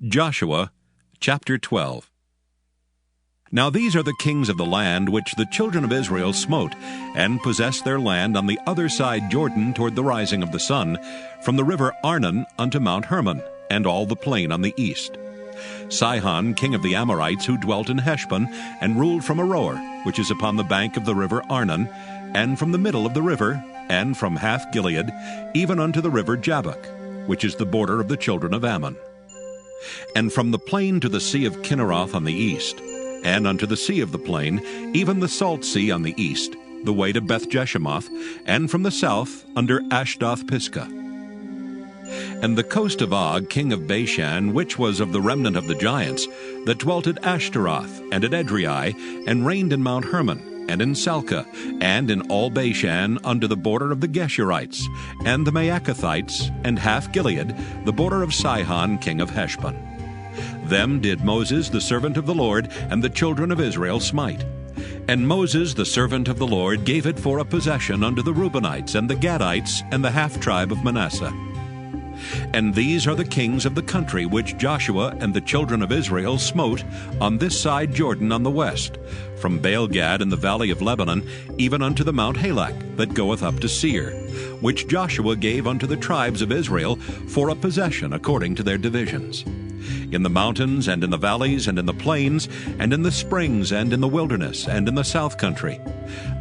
Joshua chapter 12. Now these are the kings of the land which the children of Israel smote, and possessed their land on the other side Jordan toward the rising of the sun, from the river Arnon unto Mount Hermon, and all the plain on the east. Sihon king of the Amorites, who dwelt in Heshbon, and ruled from Aroer, which is upon the bank of the river Arnon, and from the middle of the river, and from half Gilead, even unto the river Jabbok, which is the border of the children of Ammon. And from the plain to the sea of Kinneroth on the east, and unto the sea of the plain, even the salt sea on the east, the way to Beth-Jeshemoth, and from the south under Ashdoth-Pisgah. And the coast of Og king of Bashan, which was of the remnant of the giants, that dwelt at Ashtaroth, and at Edrei, and reigned in Mount Hermon, and in Salcah, and in all Bashan, under the border of the Geshurites, and the Maacathites, and half Gilead, the border of Sihon king of Heshbon. Them did Moses the servant of the Lord and the children of Israel smite. And Moses the servant of the Lord gave it for a possession unto the Reubenites and the Gadites and the half-tribe of Manasseh. And these are the kings of the country which Joshua and the children of Israel smote on this side Jordan on the west, from Baal-gad in the valley of Lebanon, even unto the Mount Halak, that goeth up to Seir, which Joshua gave unto the tribes of Israel for a possession according to their divisions. In the mountains, and in the valleys, and in the plains, and in the springs, and in the wilderness, and in the south country,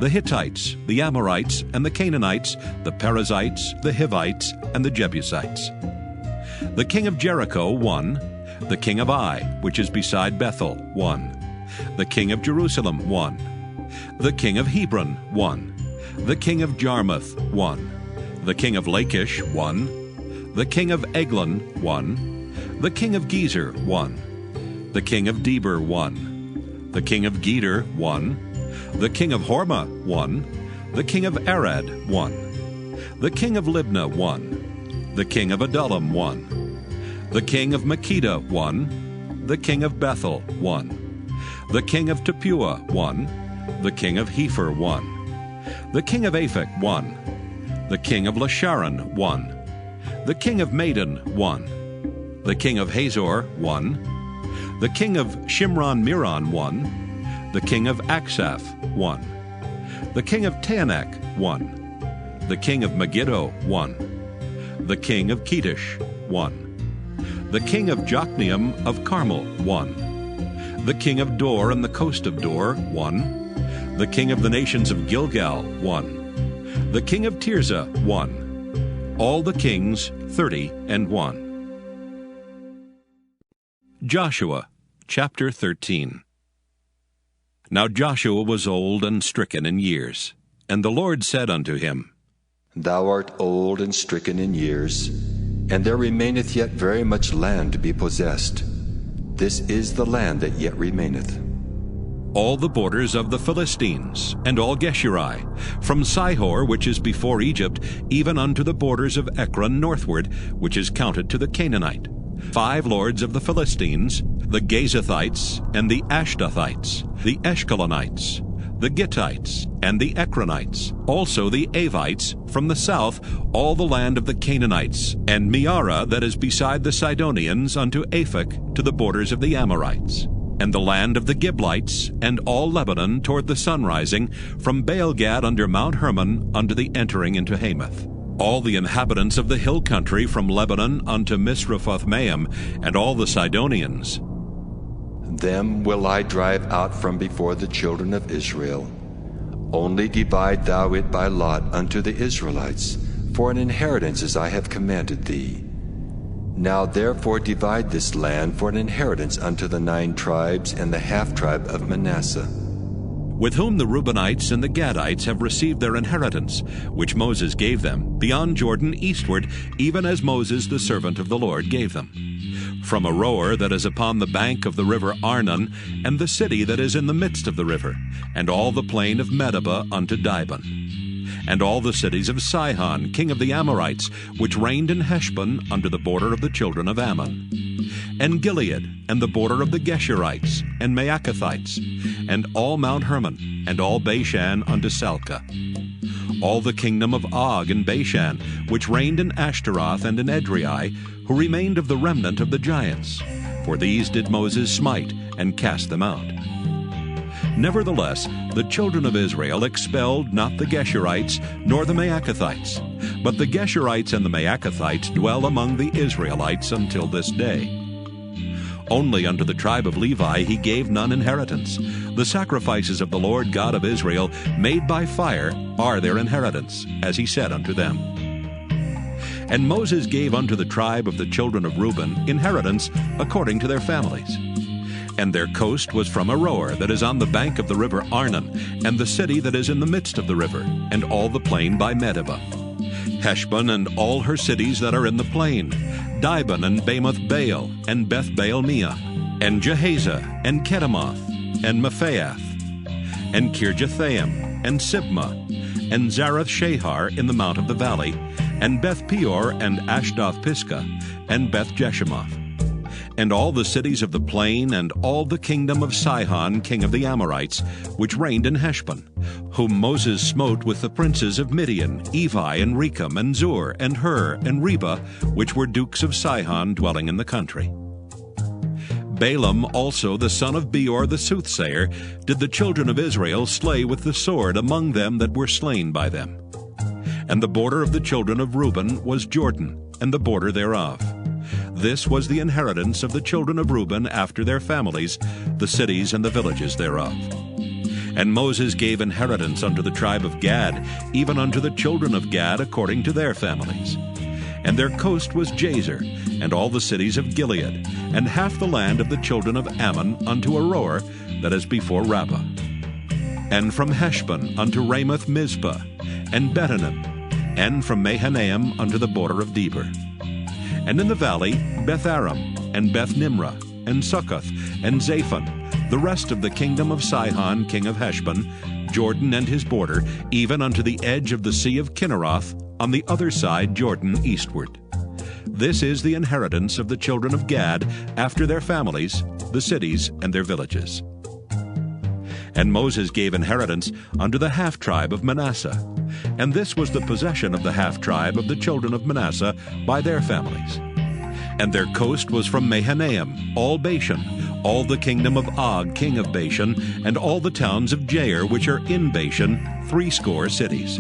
the Hittites, the Amorites, and the Canaanites, the Perizzites, the Hivites, and the Jebusites. The king of Jericho, 1. The king of Ai, which is beside Bethel, 1. The king of Jerusalem, 1. The king of Hebron, 1. The king of Jarmuth, 1. The king of Lachish, 1. The king of Eglon, 1. The king of Gezer, 1. The king of Deber, 1. The king of Geder, 1. The king of Hormah, 1. The king of Arad, 1. The king of Libnah, 1. The king of Adullam, 1. The king of Makkedah, 1. The king of Bethel, 1. The king of Tappuah, 1. The king of Hepher, 1. The king of Aphek, 1. The king of Lasharon, 1. The king of Madon, 1. The king of Hazor, 1. The king of Shimron-Meron, 1. The king of Aksaph, 1. The king of Taanach, 1. The king of Megiddo, 1. The king of Kedesh, 1. The king of Jokneam of Carmel, 1. The king of Dor and the coast of Dor, 1. The king of the nations of Gilgal, 1. The king of Tirzah, 1. All the kings 30 Joshua chapter 13. Now Joshua was old and stricken in years, and the Lord said unto him, Thou art old and stricken in years, and there remaineth yet very much land to be possessed. This is the land that yet remaineth. All the borders of the Philistines, and all Geshuri, from Sihor, which is before Egypt, even unto the borders of Ekron northward, which is counted to the Canaanite. 5 lords of the Philistines, the Gazathites, and the Ashdothites, the Eshkelonites, the Gittites, and the Ekronites, also the Avites, from the south, all the land of the Canaanites, and Meara that is beside the Sidonians unto Aphek, to the borders of the Amorites, and the land of the Giblites, and all Lebanon toward the sunrising, from Baal-gad under Mount Hermon unto the entering into Hamath. All the inhabitants of the hill country from Lebanon unto Misrephoth-maim, and all the Sidonians. Them will I drive out from before the children of Israel. Only divide thou it by lot unto the Israelites, for an inheritance as I have commanded thee. Now therefore divide this land for an inheritance unto the 9 tribes and the half-tribe of Manasseh, with whom the Reubenites and the Gadites have received their inheritance, which Moses gave them, beyond Jordan eastward, even as Moses the servant of the Lord gave them. From Aroer that is upon the bank of the river Arnon, and the city that is in the midst of the river, and all the plain of Medeba unto Dibon, and all the cities of Sihon king of the Amorites, which reigned in Heshbon under the border of the children of Ammon, and Gilead, and the border of the Geshurites, and Maacathites, and all Mount Hermon, and all Bashan unto Salcah. All the kingdom of Og and Bashan, which reigned in Ashtaroth and in Edrei, who remained of the remnant of the giants, for these did Moses smite and cast them out. Nevertheless, the children of Israel expelled not the Geshurites nor the Maacathites, but the Geshurites and the Maacathites dwell among the Israelites until this day. Only unto the tribe of Levi he gave none inheritance. The sacrifices of the Lord God of Israel, made by fire, are their inheritance, as he said unto them. And Moses gave unto the tribe of the children of Reuben inheritance according to their families. And their coast was from Aroer, that is on the bank of the river Arnon, and the city that is in the midst of the river, and all the plain by Medeba. Heshbon and all her cities that are in the plain, Dibon and Bamoth Baal, and Beth Baal Meah, and Jehaza, and Kedemoth, and Mephaath, and Kirjathaim, and Sibmah, and Zarath Shahar in the mount of the valley, and Beth Peor, and Ashdoth Pisgah, and Beth Jeshemoth, and all the cities of the plain, and all the kingdom of Sihon king of the Amorites, which reigned in Heshbon, whom Moses smote with the princes of Midian, Evi, and Rechem, and Zur, and Hur, and Reba, which were dukes of Sihon dwelling in the country. Balaam also the son of Beor the soothsayer did the children of Israel slay with the sword among them that were slain by them. And the border of the children of Reuben was Jordan, and the border thereof. This was the inheritance of the children of Reuben after their families, the cities and the villages thereof. And Moses gave inheritance unto the tribe of Gad, even unto the children of Gad according to their families. And their coast was Jazer, and all the cities of Gilead, and half the land of the children of Ammon unto Aroer, that is before Rabbah. And from Heshbon unto Ramoth Mizpah, and Betanim, and from Mahanaim unto the border of Debir. And in the valley Beth Aram, and Beth Nimrah, and Succoth, and Zaphon, the rest of the kingdom of Sihon king of Heshbon, Jordan and his border, even unto the edge of the sea of Kinneroth, on the other side Jordan eastward. This is the inheritance of the children of Gad after their families, the cities and their villages. And Moses gave inheritance unto the half-tribe of Manasseh, and this was the possession of the half-tribe of the children of Manasseh by their families. And their coast was from Mahanaim, all Bashan, all the kingdom of Og king of Bashan, and all the towns of Jair which are in Bashan, 80 cities.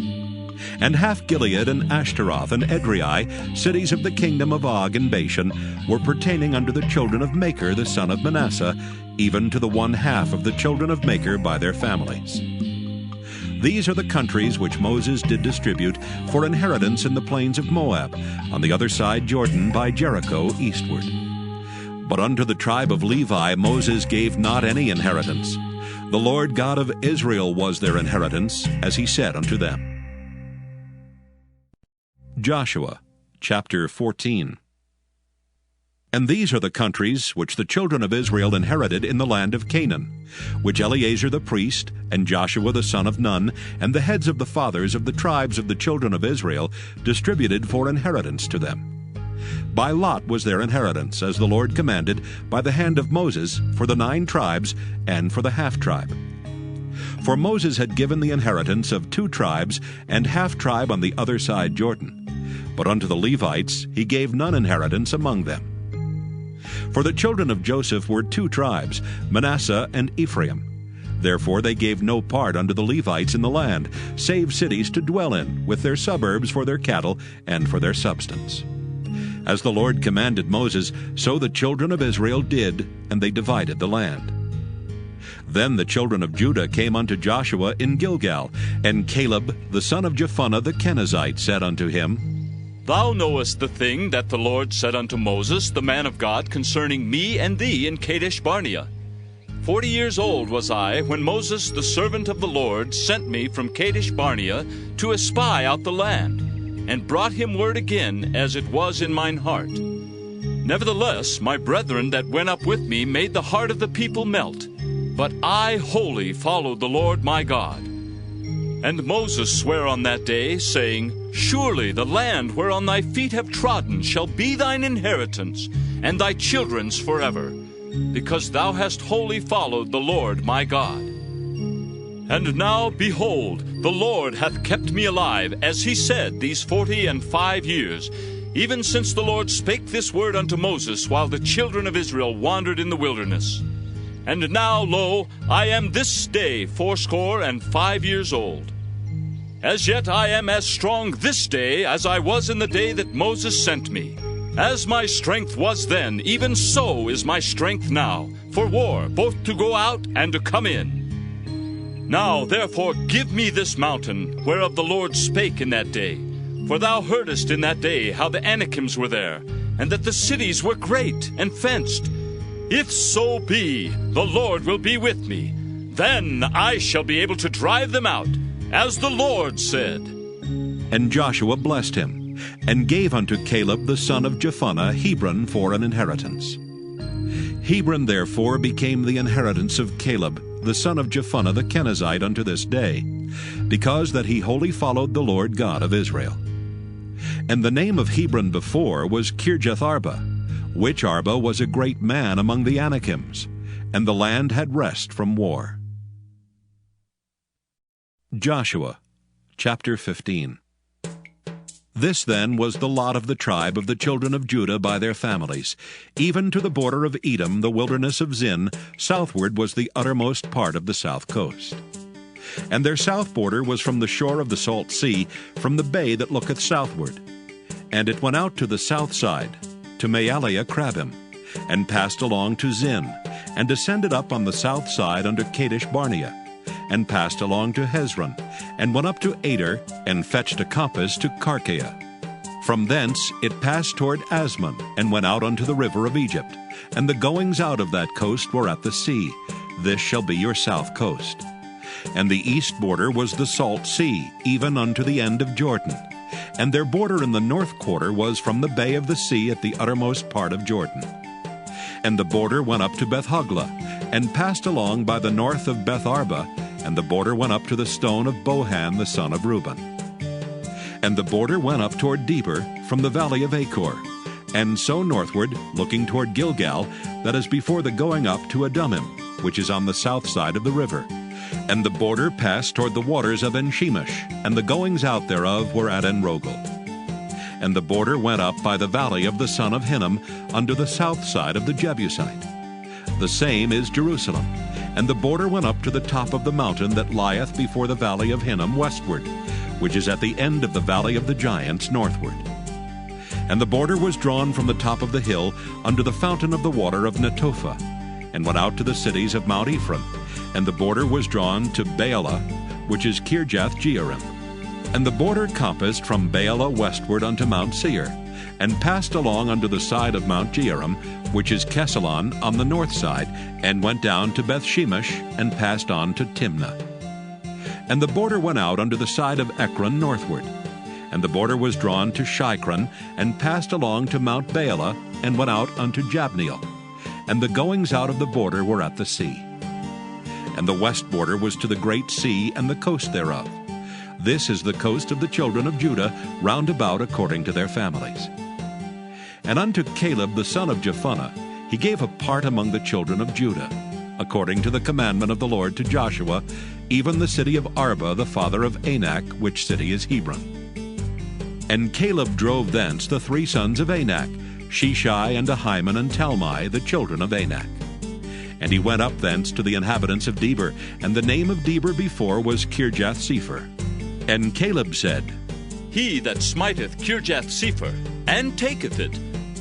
And half Gilead and Ashtaroth and Edrei, cities of the kingdom of Og and Bashan, were pertaining unto the children of Machir the son of Manasseh, even to the 1/2 of the children of Machir by their families. These are the countries which Moses did distribute for inheritance in the plains of Moab, on the other side Jordan by Jericho eastward. But unto the tribe of Levi Moses gave not any inheritance. The Lord God of Israel was their inheritance, as he said unto them. Joshua chapter 14. And these are the countries which the children of Israel inherited in the land of Canaan, which Eleazar the priest, and Joshua the son of Nun, and the heads of the fathers of the tribes of the children of Israel distributed for inheritance to them. By lot was their inheritance, as the Lord commanded, by the hand of Moses, for the 9 tribes, and for the half-tribe. For Moses had given the inheritance of 2 tribes, and half-tribe on the other side Jordan. But unto the Levites he gave none inheritance among them. For the children of Joseph were 2 tribes, Manasseh and Ephraim. Therefore they gave no part unto the Levites in the land, save cities to dwell in, with their suburbs for their cattle and for their substance. As the Lord commanded Moses, so the children of Israel did, and they divided the land. Then the children of Judah came unto Joshua in Gilgal, and Caleb the son of Jephunneh the Kenizzite said unto him, Thou knowest the thing that the Lord said unto Moses, the man of God, concerning me and thee in Kadesh Barnea. 40 years old was I when Moses, the servant of the Lord, sent me from Kadesh Barnea to espy out the land, and brought him word again, as it was in mine heart. Nevertheless, my brethren that went up with me made the heart of the people melt, but I wholly followed the Lord my God. And Moses sware on that day, saying, Surely the land whereon thy feet have trodden shall be thine inheritance, and thy children's forever, because thou hast wholly followed the Lord my God. And now, behold, the Lord hath kept me alive, as he said, these 45 years, even since the Lord spake this word unto Moses, while the children of Israel wandered in the wilderness. And now, lo, I am this day 85 years old. As yet I am as strong this day as I was in the day that Moses sent me. As my strength was then, even so is my strength now, for war, both to go out and to come in. Now therefore give me this mountain, whereof the Lord spake in that day. For thou heardest in that day how the Anakims were there, and that the cities were great and fenced. If so be the Lord will be with me, then I shall be able to drive them out, as the Lord said. And Joshua blessed him, and gave unto Caleb the son of Jephunneh Hebron for an inheritance. Hebron therefore became the inheritance of Caleb, the son of Jephunneh the Kenizzite, unto this day, because that he wholly followed the Lord God of Israel. And the name of Hebron before was Kirjath-arba, which Arba was a great man among the Anakims, and the land had rest from war. Joshua chapter 15. This then was the lot of the tribe of the children of Judah by their families. Even to the border of Edom, the wilderness of Zin, southward was the uttermost part of the south coast. And their south border was from the shore of the salt sea, from the bay that looketh southward. And it went out to the south side, to Maaliah-Krabim, and passed along to Zin, and descended up on the south side unto Kadesh-barnea, and passed along to Hezron, and went up to Ader, and fetched a compass to Karkea. From thence it passed toward Asmon, and went out unto the river of Egypt. And the goings out of that coast were at the sea. This shall be your south coast. And the east border was the salt sea, even unto the end of Jordan. And their border in the north quarter was from the bay of the sea at the uttermost part of Jordan. And the border went up to Beth-hoglah, and passed along by the north of Beth-arba, and the border went up to the stone of Bohan the son of Reuben. And the border went up toward Debir from the valley of Achor, and so northward, looking toward Gilgal, that is before the going up to Adumim, which is on the south side of the river. And the border passed toward the waters of En-shemesh, and the goings out thereof were at En-rogel. And the border went up by the valley of the son of Hinnom, unto the south side of the Jebusite. The same is Jerusalem. And the border went up to the top of the mountain that lieth before the valley of Hinnom westward, which is at the end of the valley of the giants northward. And the border was drawn from the top of the hill unto the fountain of the water of Netophah, and went out to the cities of Mount Ephraim. And the border was drawn to Baalah, which is Kirjath-jearim. And the border compassed from Baalah westward unto Mount Seir, and passed along unto the side of Mount Jearim, which is Kesalon on the north side, and went down to Beth-shemesh, and passed on to Timnah. And the border went out unto the side of Ekron northward. And the border was drawn to Shikron, and passed along to Mount Baalah, and went out unto Jabneel. And the goings out of the border were at the sea. And the west border was to the great sea and the coast thereof. This is the coast of the children of Judah, round about according to their families. And unto Caleb the son of Jephunneh he gave a part among the children of Judah, according to the commandment of the Lord to Joshua, even the city of Arba the father of Anak, which city is Hebron. And Caleb drove thence the 3 sons of Anak, Sheshai and Ahiman and Talmai, the children of Anak. And he went up thence to the inhabitants of Debir, and the name of Debir before was Kirjath-sepher. And Caleb said, He that smiteth Kirjath-sepher, and taketh it,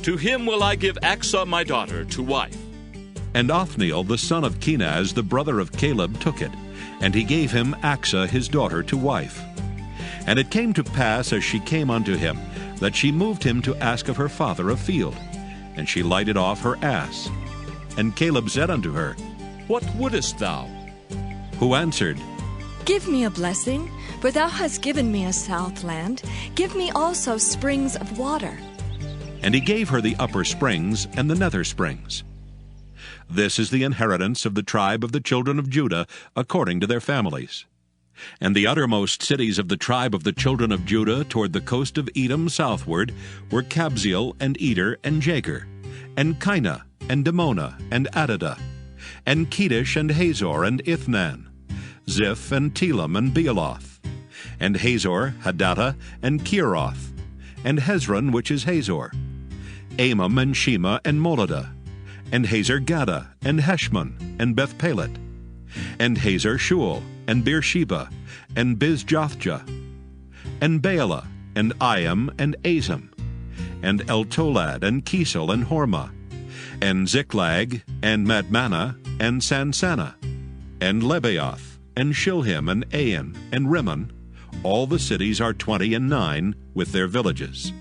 to him will I give Achsah my daughter to wife. And Othniel the son of Kenaz, the brother of Caleb, took it, and he gave him Achsah his daughter to wife. And it came to pass, as she came unto him, that she moved him to ask of her father a field, and she lighted off her ass. And Caleb said unto her, What wouldest thou? Who answered, Give me a blessing, for thou hast given me a south land. Give me also springs of water. And he gave her the upper springs and the nether springs. This is the inheritance of the tribe of the children of Judah, according to their families. And the uttermost cities of the tribe of the children of Judah toward the coast of Edom southward were Kabzeel and Eder and Jagur, and Kinah and Dimona and Adadah, and Kedesh and Hazor and Ithnan, Ziph and Telam and Bealoth, and Hazor, Hadattah, and Keiroth, and Hezron, which is Hazor, Amam, and Shema, and Moladah, and Hazar Gaddah, and Heshmon, and Beth-Pelet, and Hazar Shual, and Beersheba, and Bizjothjah, and Baalah, and Iam, and Azam, and Eltolad, and Kisel, and Hormah, and Ziklag, and Madmanah, and Sansannah, and Lebaoth, and Shilhim, and Ain, and Rimmon. All the cities are 29 with their villages.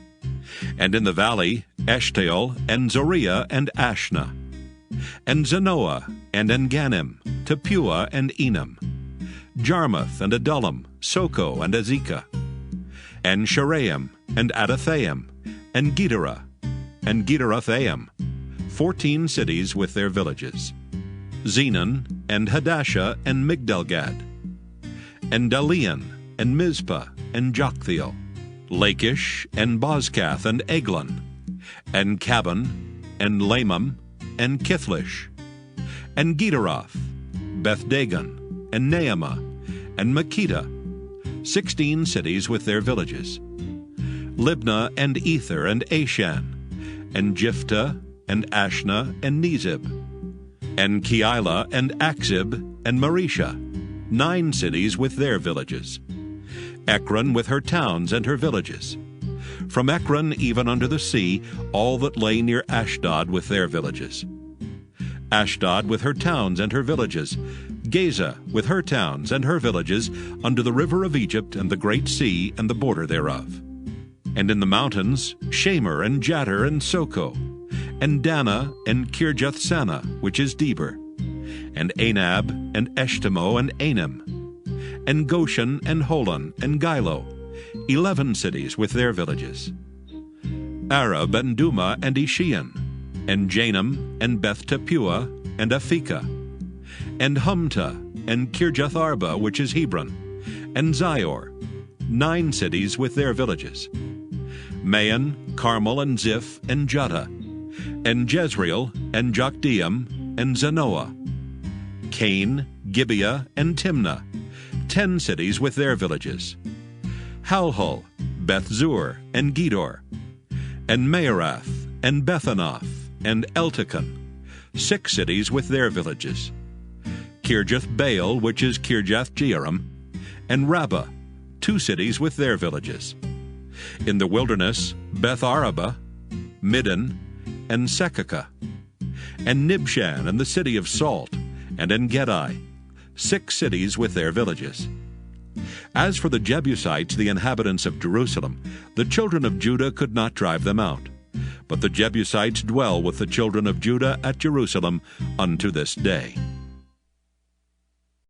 And in the valley, Eshtaol, and Zoriah, and Ashna, and Zanoah, and Engannim, Tapua, and Enam, Jarmuth, and Adullam, Soko, and Azekah, and Sharaim, and Adathaim, and Gederah, and Gederathim, 14 cities with their villages. Zenon, and Hadashah, and Migdalgad, and Dalian, and Mizpah, and Joktheel, Lachish, and Bozkath, and Eglon, and Cabon, and Lamam, and Kithlish, and Gederoth, Beth-Dagon, and Naamah, and Makkedah, 16 cities with their villages. Libnah, and Ether, and Ashan, and Jiphthah, and Ashna, and Nezib, and Keilah, and Achzib, and Maresha, 9 cities with their villages. Ekron with her towns and her villages. From Ekron even unto the sea, all that lay near Ashdod with their villages. Ashdod with her towns and her villages. Gaza with her towns and her villages, unto the river of Egypt and the great sea and the border thereof. And in the mountains, Shamir, and Jattir, and Soko, and Dana, and Kirjath-Sanah, which is Deber, and Anab, and Eshtemoh, and Anim, and Goshen, and Holon, and Gilo, 11 cities with their villages. Arab, and Duma, and Ishian, and Janam, and Beth-Tappuah, and Aphekah, and Humta, and Kirjath-Arba, which is Hebron, and Zior, 9 cities with their villages. Maon, Carmel, and Ziph, and Juttah, and Jezreel, and Jokdeam, and Zanoah, Cain, Gibeah, and Timnah, 10 cities with their villages. Halhul, Beth-zur, and Gedor, and Maarath, and Bethanoth, and Eltekon, 6 cities with their villages. Kirjath-Baal, which is Kirjath-Jearim, and Rabbah, 2 cities with their villages. In the wilderness, Beth-arabah, Middin, and Sekakah, and Nibshan, and the city of Salt, and En-gedi, 6 cities with their villages. As for the Jebusites, the inhabitants of Jerusalem, the children of Judah could not drive them out. But the Jebusites dwell with the children of Judah at Jerusalem unto this day.